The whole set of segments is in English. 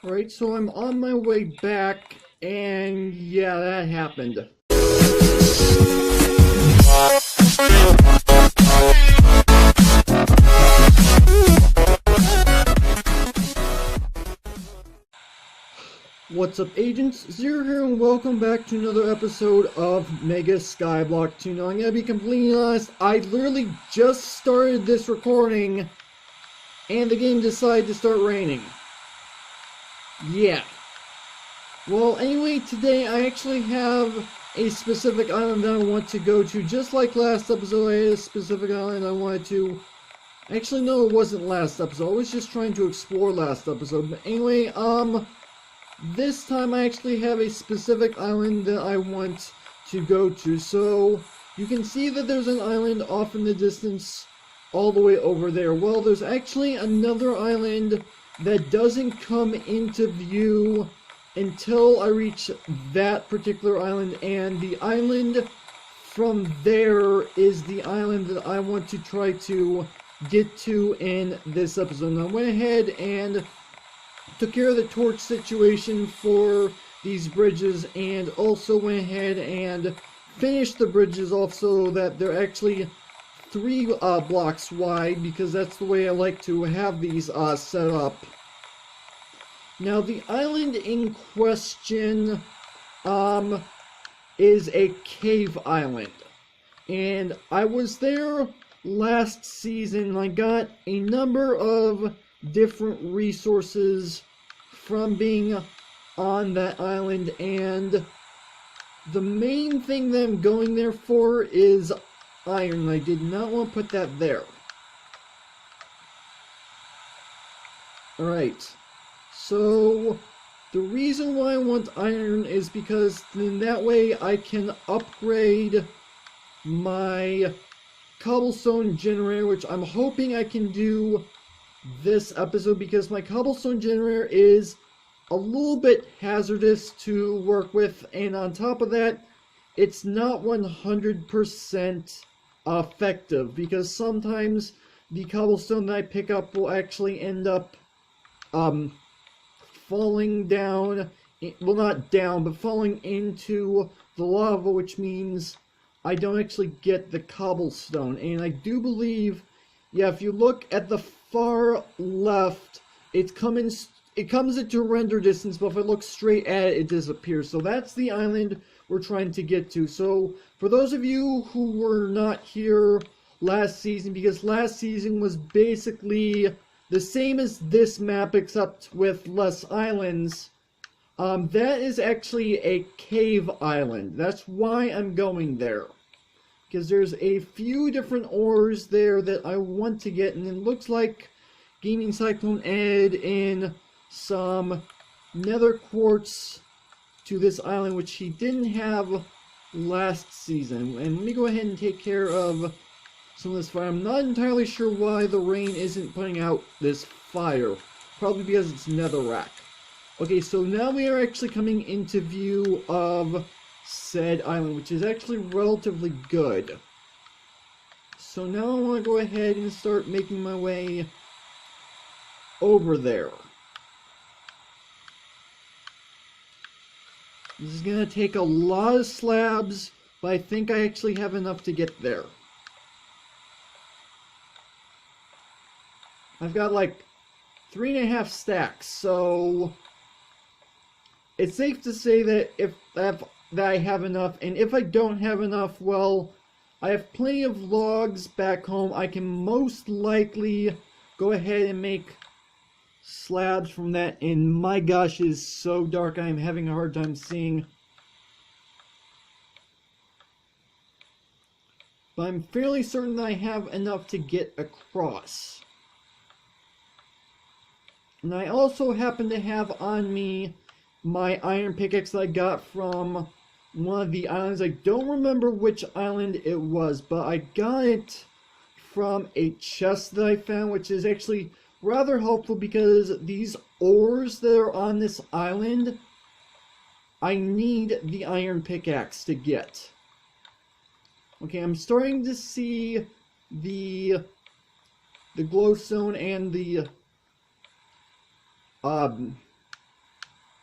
Alright, so I'm on my way back, and yeah, that happened. What's up, agents? Zero here, and welcome back to another episode of Mega Skyblock 2. Now, I'm gonna be completely honest, I literally just started this recording, and the game decided to start raining. Yeah. Well, anyway, today I actually have a specific island that I want to go to. Just like last episode, I had a specific island I wanted to... Actually, no, it wasn't last episode. I was just trying to explore last episode. But anyway, this time I actually have a specific island that I want to go to. So, you can see that there's an island off in the distance all the way over there. Well, there's actually another island that doesn't come into view until I reach that particular island, and the island from there is the island that I want to try to get to in this episode. Now, I went ahead and took care of the torch situation for these bridges, and also went ahead and finished the bridges off so that they're actually 3 blocks wide, because that's the way I like to have these set up. Now, the island in question is a cave island, and I was there last season. I got a number of different resources from being on that island, and the main thing that I'm going there for is iron. I did not want to put that there. Alright, so the reason why I want iron is because then that way I can upgrade my cobblestone generator, which I'm hoping I can do this episode, because my cobblestone generator is a little bit hazardous to work with, and on top of that, it's not 100% effective, because sometimes the cobblestone that I pick up will actually end up falling down, well, not down, but falling into the lava, which means I don't actually get the cobblestone. And I do believe, yeah, if you look at the far left, it comes into render distance, but if I look straight at it, it disappears. So that's the island we're trying to get to. So for those of you who were not here last season, because last season was basically the same as this map except with less islands, that is actually a cave island. That's why I'm going there, because there's a few different ores there that I want to get, and it looks like Gaming Cyclone added in some nether quartz to this island, which he didn't have last season. And let me go ahead and take care of some of this fire. I'm not entirely sure why the rain isn't putting out this fire. Probably because it's netherrack. Okay, so now we are actually coming into view of said island, which is actually relatively good. So now I want to go ahead and start making my way over there. This is going to take a lot of slabs, but I think I actually have enough to get there. I've got like 3.5 stacks, so it's safe to say that that I have enough, and if I don't have enough, well, I have plenty of logs back home. I can most likely go ahead and make slabs from that, and my gosh, it is so dark, I am having a hard time seeing. But I'm fairly certain that I have enough to get across. And I also happen to have on me my iron pickaxe that I got from one of the islands. I don't remember which island it was, but I got it from a chest that I found, which is actually rather helpful because these ores that are on this island, I need the iron pickaxe to get. Okay, I'm starting to see the glowstone and the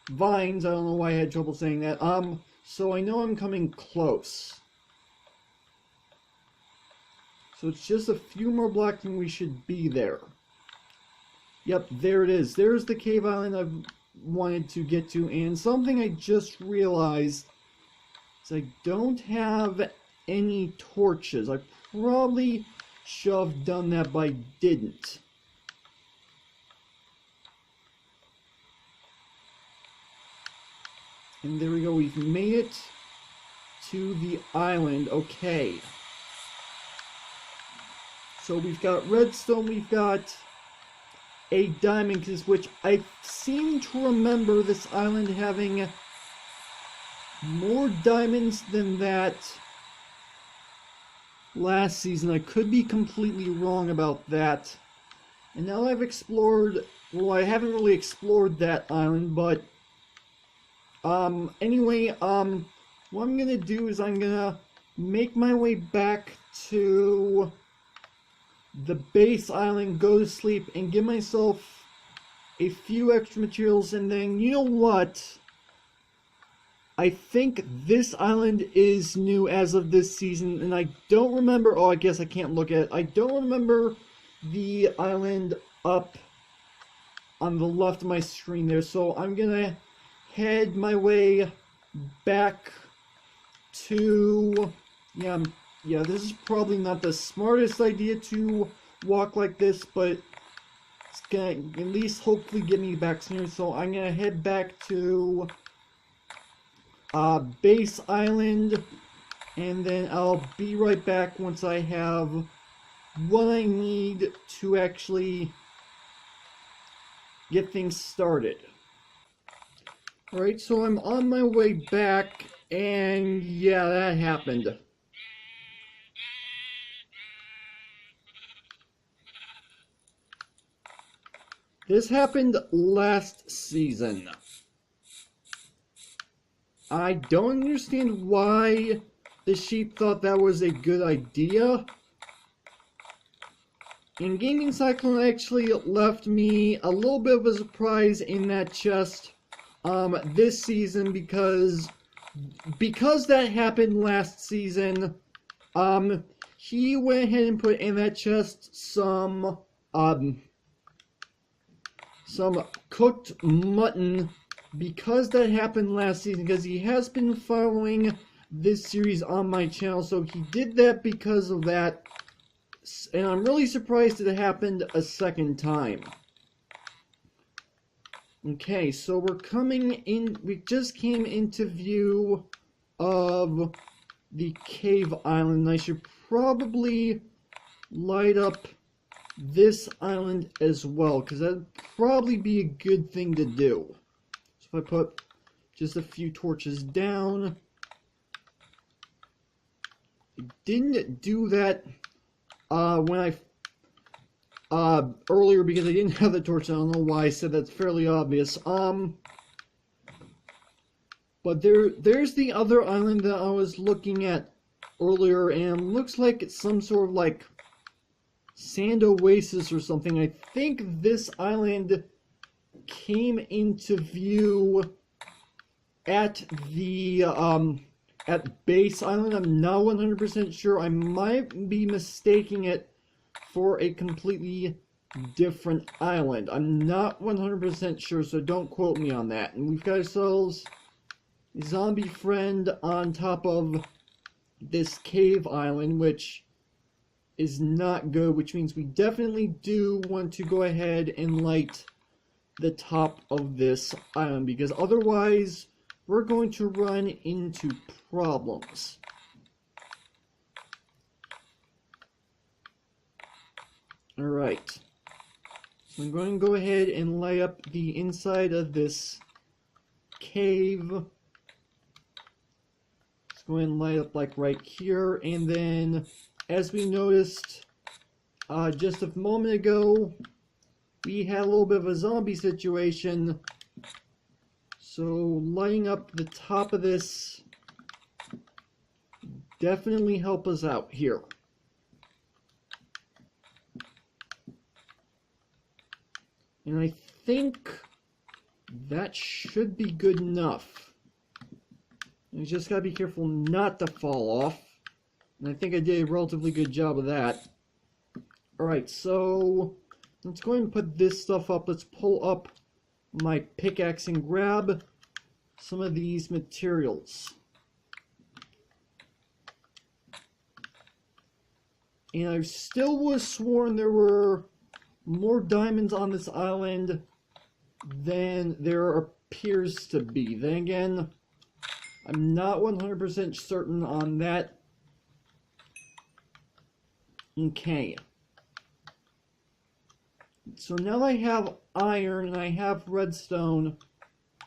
vines. I don't know why I had trouble saying that. So I know I'm coming close. So it's just a few more blocks and we should be there. Yep, there it is. There's the cave island I've wanted to get to. And something I just realized is I don't have any torches. I probably should have done that, but I didn't. And there we go. We've made it to the island. Okay. So we've got redstone, we've got a diamond, which I seem to remember this island having more diamonds than that last season. I could be completely wrong about that. And now I've explored, well, I haven't really explored that island, but anyway, what I'm gonna do is I'm gonna make my way back to the base island, go to sleep, and give myself a few extra materials, and then, you know what? I think this island is new as of this season, and I don't remember, oh, I guess I can't look at it. I don't remember the island up on the left of my screen there, so I'm gonna head my way back to, yeah, this is probably not the smartest idea to walk like this, but it's gonna at least hopefully get me back sooner. So I'm gonna head back to base island, and then I'll be right back once I have what I need to actually get things started. Alright, so I'm on my way back, and yeah, that happened. This happened last season. I don't understand why the sheep thought that was a good idea. And Gaming Cyclone actually left me a little bit of a surprise in that chest this season, because that happened last season. He went ahead and put in that chest some cooked mutton, because that happened last season, because he has been following this series on my channel, so he did that because of that, and I'm really surprised it happened a second time. Okay, so we're coming in, we just came into view of the cave island. I should probably light up this island as well, because that'd probably be a good thing to do. So if I put just a few torches down. I didn't do that when I earlier, because I didn't have the torch. I don't know why I said that's fairly obvious. But there's the other island that I was looking at earlier, and looks like it's some sort of like sand oasis or something. I think this island came into view at the at base island. I'm not 100% sure. I might be mistaking it for a completely different island. I'm not 100% sure, so don't quote me on that. And we've got ourselves a zombie friend on top of this cave island, which is not good, which means we definitely do want to go ahead and light the top of this island, because otherwise we're going to run into problems. Alright, so I'm going to go ahead and light up the inside of this cave. Let's go ahead and light up like right here, and then as we noticed just a moment ago, we had a little bit of a zombie situation, so lighting up the top of this definitely help us out here. And I think That should be good enough. You just gotta be careful not to fall off. And I think I did a relatively good job of that. Alright, so let's go ahead and put this stuff up. Let's pull up my pickaxe and grab some of these materials. And I still was sworn there were more diamonds on this island than there appears to be. Then again, I'm not 100% certain on that. Okay. So now I have iron and I have redstone,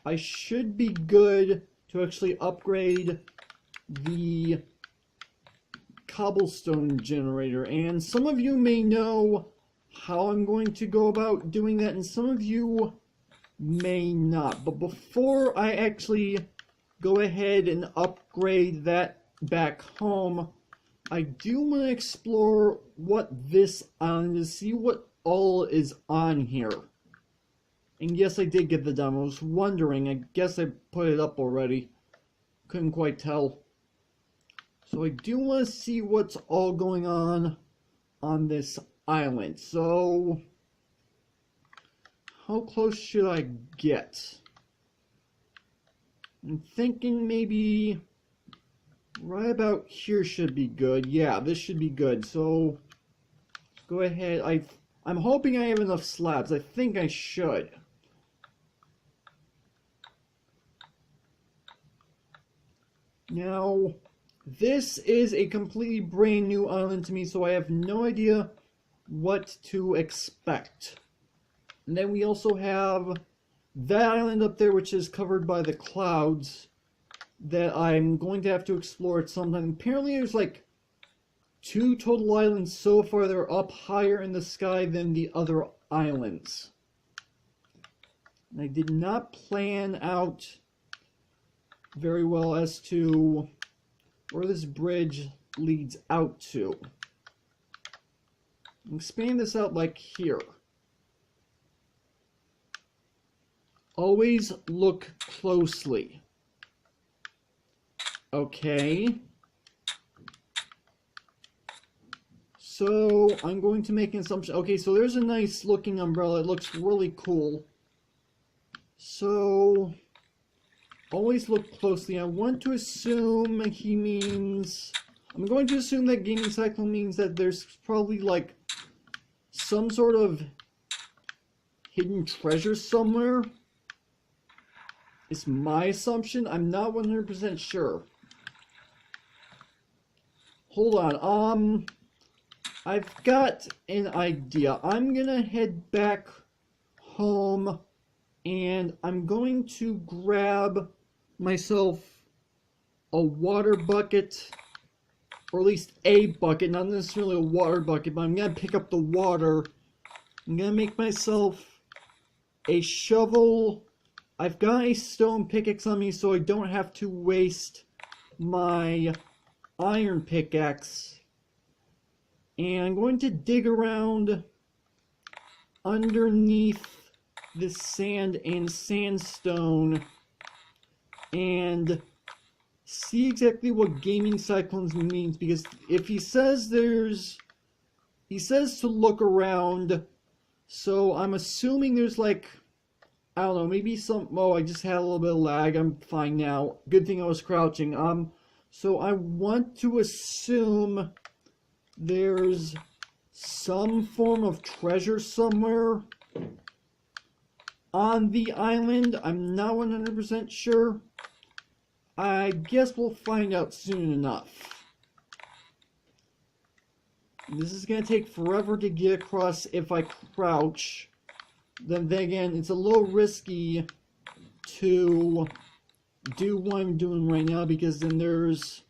I should be good to actually upgrade the cobblestone generator. And some of you may know how I'm going to go about doing that, and some of you may not. But before I actually go ahead and upgrade that back home, I do want to explore what this island is, see what all is on here. And yes, I did get the demo. I was wondering, I guess I put it up already. Couldn't quite tell. So I do want to see what's all going on this island. So how close should I get? I'm thinking maybe right about here should be good. Yeah, this should be good. So let's go ahead. I'm hoping I have enough slabs. I think I should. Now, this is a completely brand new island to me, so I have no idea what to expect. And then we also have that island up there, which is covered by the clouds, that I'm going to have to explore at some time. Apparently there's like 2 total islands so far that are up higher in the sky than the other islands. And I did not plan out very well as to where this bridge leads out to. Expand this out like here. Always look closely. Okay. So I'm going to make an assumption. Okay, so there's a nice looking umbrella. It looks really cool. So always look closely. I want to assume he means... I'm going to assume that gaming cycle means that there's probably like some sort of hidden treasure somewhere. It's my assumption. I'm not 100% sure. Hold on. I've got an idea. I'm gonna head back home and I'm going to grab myself a water bucket, or at least a bucket, not necessarily a water bucket, but I'm gonna pick up the water. I'm gonna make myself a shovel. I've got a stone pickaxe on me, so I don't have to waste my iron pickaxe. And I'm going to dig around underneath this sand and sandstone and see exactly what gaming cyclones means, because if he says he says to look around, so I'm assuming there's like, I don't know, maybe oh, I just had a little bit of lag. I'm fine now. Good thing I was crouching. So I want to assume there's some form of treasure somewhere on the island. I'm not 100% sure. I guess we'll find out soon enough. This is going to take forever to get across if I crouch. Then again, it's a little risky to do what I'm doing right now, because then there's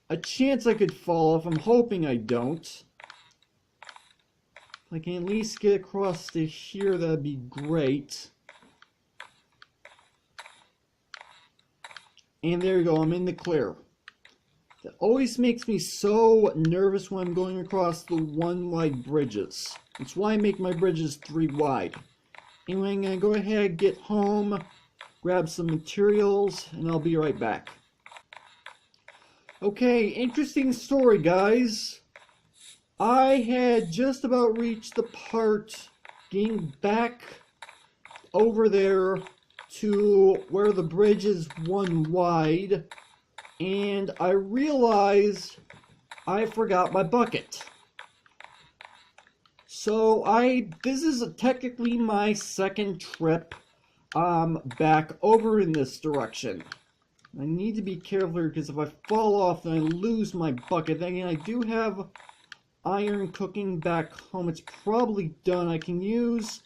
a chance I could fall off. I'm hoping I don't. If I can at least get across to here, that'd be great. And there you go, I'm in the clear. That always makes me so nervous when I'm going across the 1 wide bridges. That's why I make my bridges 3 wide. Anyway, I'm going to go ahead, get home, grab some materials, and I'll be right back. Okay, interesting story, guys. I had just about reached the part getting back over there to where the bridge is one wide, and I realized I forgot my bucket. So this is technically my second trip back over in this direction. I need to be careful here because if I fall off then I lose my bucket. Then again, I do have iron cooking back home. It's probably done. I can use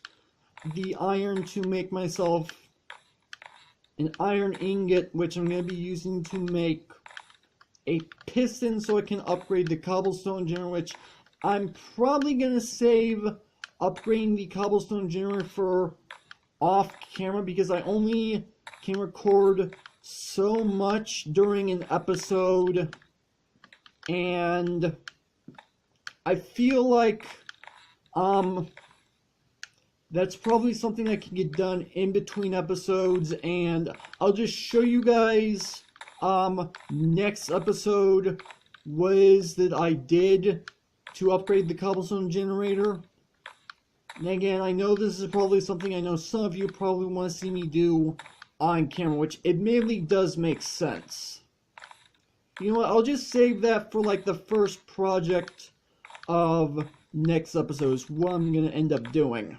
the iron to make myself an iron ingot, which I'm going to be using to make a piston so I can upgrade the cobblestone generator, which I'm probably going to save upgrading the cobblestone generator for off camera because I only can record so much during an episode, and I feel like that's probably something that can get done in between episodes, and I'll just show you guys next episode what it is that I did to upgrade the cobblestone generator. And again, I know this is probably something I know some of you probably want to see me do on camera, which admittedly does make sense. You know what, I'll just save that for like the first project of next episode is what I'm going to end up doing.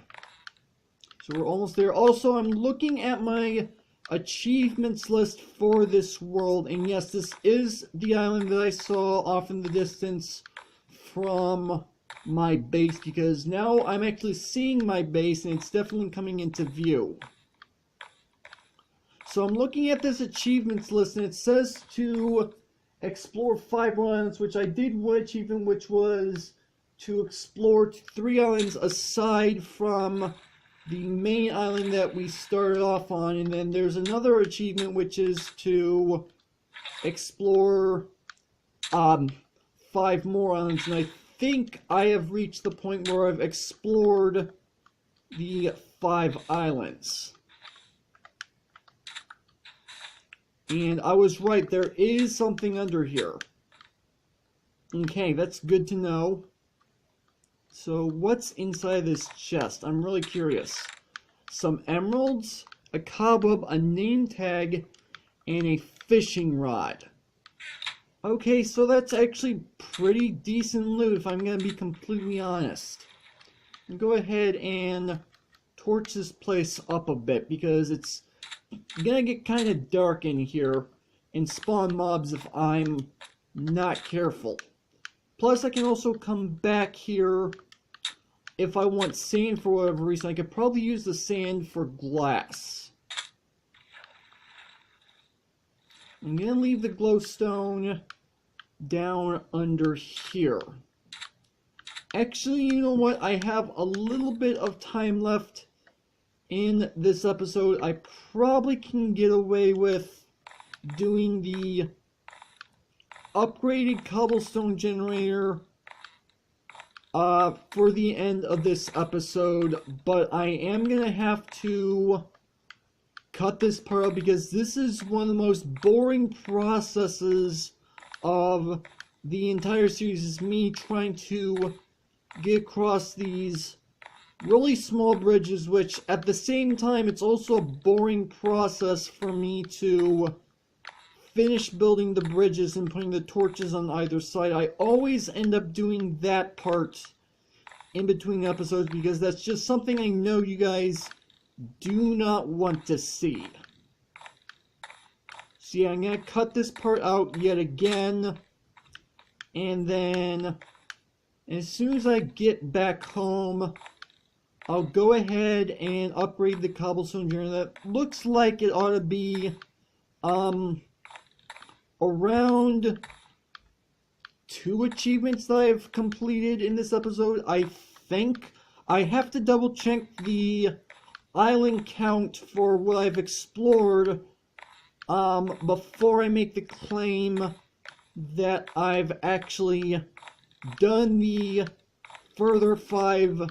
So we're almost there. Also, I'm looking at my achievements list for this world, and yes, this is the island that I saw off in the distance from my base, because now I'm actually seeing my base and it's definitely coming into view. So I'm looking at this achievements list and it says to explore 5 islands, which I did one achievement, which was to explore 3 islands aside from the main island that we started off on, and then there's another achievement which is to explore 5 more islands, and I think I have reached the point where I've explored the 5 islands. And I was right, there is something under here. Okay, that's good to know. So what's inside this chest? I'm really curious. Some emeralds, a cobweb, a name tag, and a fishing rod. Okay, so that's actually pretty decent loot if I'm going to be completely honest. I'll go ahead and torch this place up a bit because it's gonna get kind of dark in here and spawn mobs if I'm not careful. Plus, I can also come back here if I want sand for whatever reason. I could probably use the sand for glass. I'm gonna leave the glowstone down under here. Actually, you know what? I have a little bit of time left in this episode. I probably can get away with doing the upgraded cobblestone generator for the end of this episode, but I am gonna have to cut this part out because this is one of the most boring processes of the entire series, is me trying to get across these really small bridges, which at the same time it's also a boring process for me to finish building the bridges and putting the torches on either side. I always end up doing that part in between episodes because that's just something I know you guys do not want to see. So yeah, I'm going to cut this part out yet again, and then as soon as I get back home, I'll go ahead and upgrade the cobblestone generator. That looks like it ought to be around 2 achievements that I've completed in this episode, I think. I have to double check the island count for what I've explored before I make the claim that I've actually done the further 5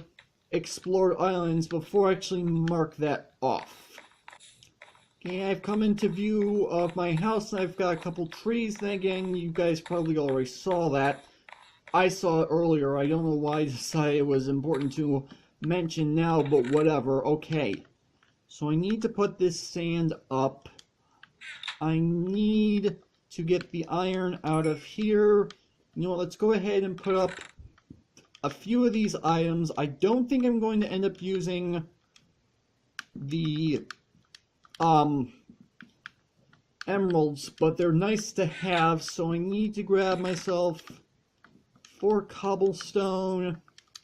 explored islands before I actually mark that off. Okay, I've come into view of my house, and I've got a couple trees. Then again, you guys probably already saw that. I saw it earlier. I don't know why I decided it was important to mention now, but whatever. Okay, so I need to put this sand up. I need to get the iron out of here. You know what, let's go ahead and put up a few of these items. I don't think I'm going to end up using the emeralds, but they're nice to have, so I need to grab myself 4 cobblestone.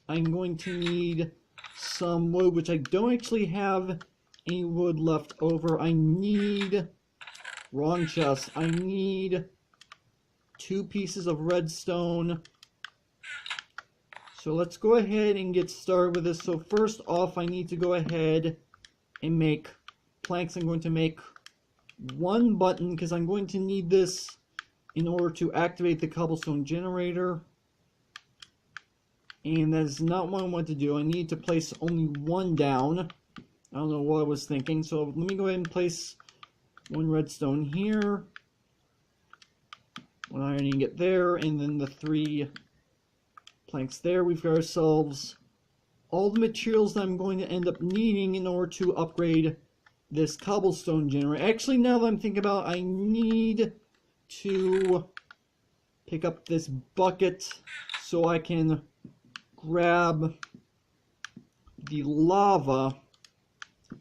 I'm going to need some wood, which I don't actually have any wood left over. I need, wrong chest, I need 2 pieces of redstone. So let's go ahead and get started with this. So first off, I need to go ahead and make planks. I'm going to make 1 button because I'm going to need this in order to activate the cobblestone generator. And that is not what I want to do. I need to place only 1 down. I don't know what I was thinking. So let me go ahead and place 1 redstone here. 1 iron ingot there. And then the 3 planks there. We've got ourselves all the materials that I'm going to end up needing in order to upgrade this cobblestone generator. Actually, now that I'm thinking about it, I need to pick up this bucket so I can grab the lava,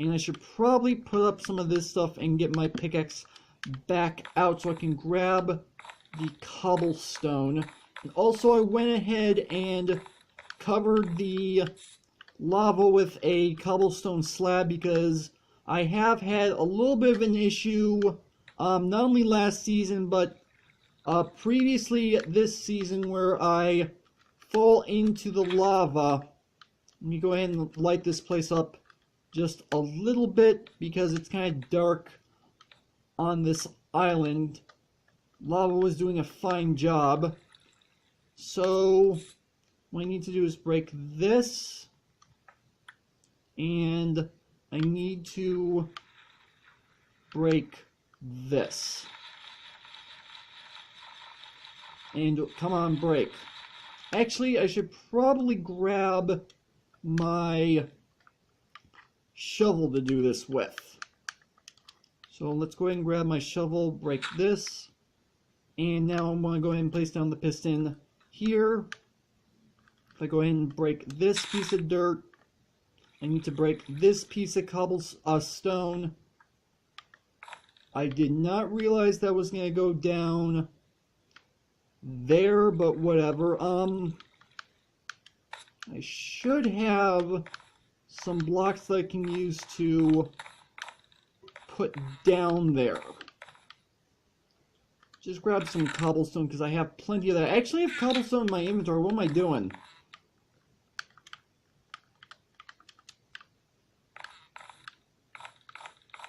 and I should probably put up some of this stuff and get my pickaxe back out so I can grab the cobblestone. And also I went ahead and covered the lava with a cobblestone slab because I have had a little bit of an issue, not only last season but previously this season, where I fall into the lava. Let me go ahead and light this place up just a little bit because it's kind of dark on this island. Lava was doing a fine job. So what I need to do is break this, and I need to break this. And come on, break. Actually, I should probably grab my shovel to do this with. So let's go ahead and grab my shovel, break this, and now I'm going to go ahead and place down the piston here. If I go ahead and break this piece of dirt, I need to break this piece of cobblestone. I did not realize that was going to go down there, but whatever. I should have some blocks that I can use to put down there. Just grab some cobblestone because I have plenty of that. I actually have cobblestone in my inventory. What am I doing?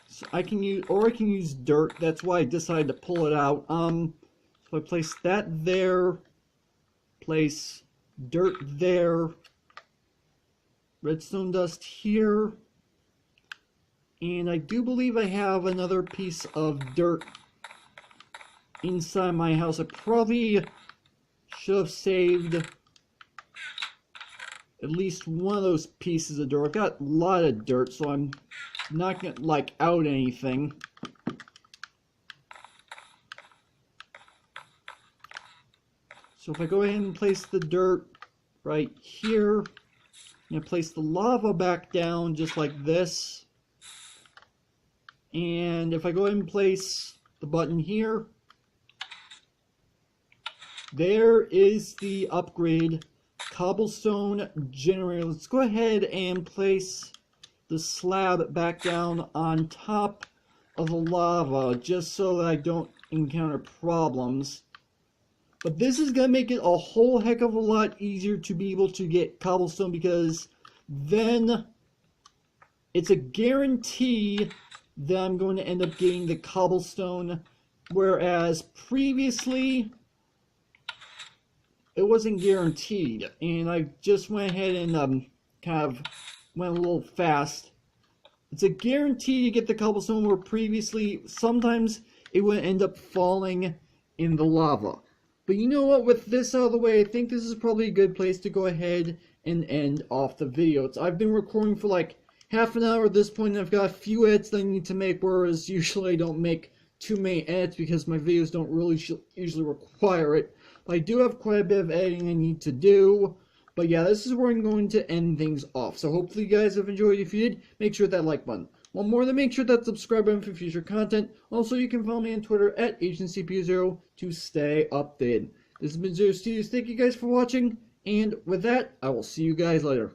So I can use dirt. That's why I decided to pull it out. So I place that there. Place dirt there. Redstone dust here. And I do believe I have another piece of dirt inside my house. I probably should have saved at least one of those pieces of dirt. I've got a lot of dirt, so I'm not gonna like out anything. So if I go ahead and place the dirt right here, I'm gonna place the lava back down just like this. And if I go ahead and place the button here, there is the upgrade cobblestone generator. Let's go ahead and place the slab back down on top of the lava just so that I don't encounter problems. But this is going to make it a whole heck of a lot easier to be able to get cobblestone, because then it's a guarantee that I'm going to end up getting the cobblestone, whereas previously it wasn't guaranteed. And I just went ahead and kind of went a little fast. It's a guarantee to get the cobblestone where previously sometimes it would end up falling in the lava. But you know what, with this out of the way, I think this is probably a good place to go ahead and end off the video. I've been recording for like half an hour at this point, and I've got a few edits that I need to make, whereas usually I don't make too many edits because my videos don't really usually require it. But I do have quite a bit of editing I need to do. But yeah, this is where I'm going to end things off. So hopefully you guys have enjoyed. If you did, make sure to hit that like button. One more, then make sure that subscribe button for future content. Also, you can follow me on Twitter at AgentCPU0 to stay updated. This has been Zero Studios. Thank you guys for watching. And with that, I will see you guys later.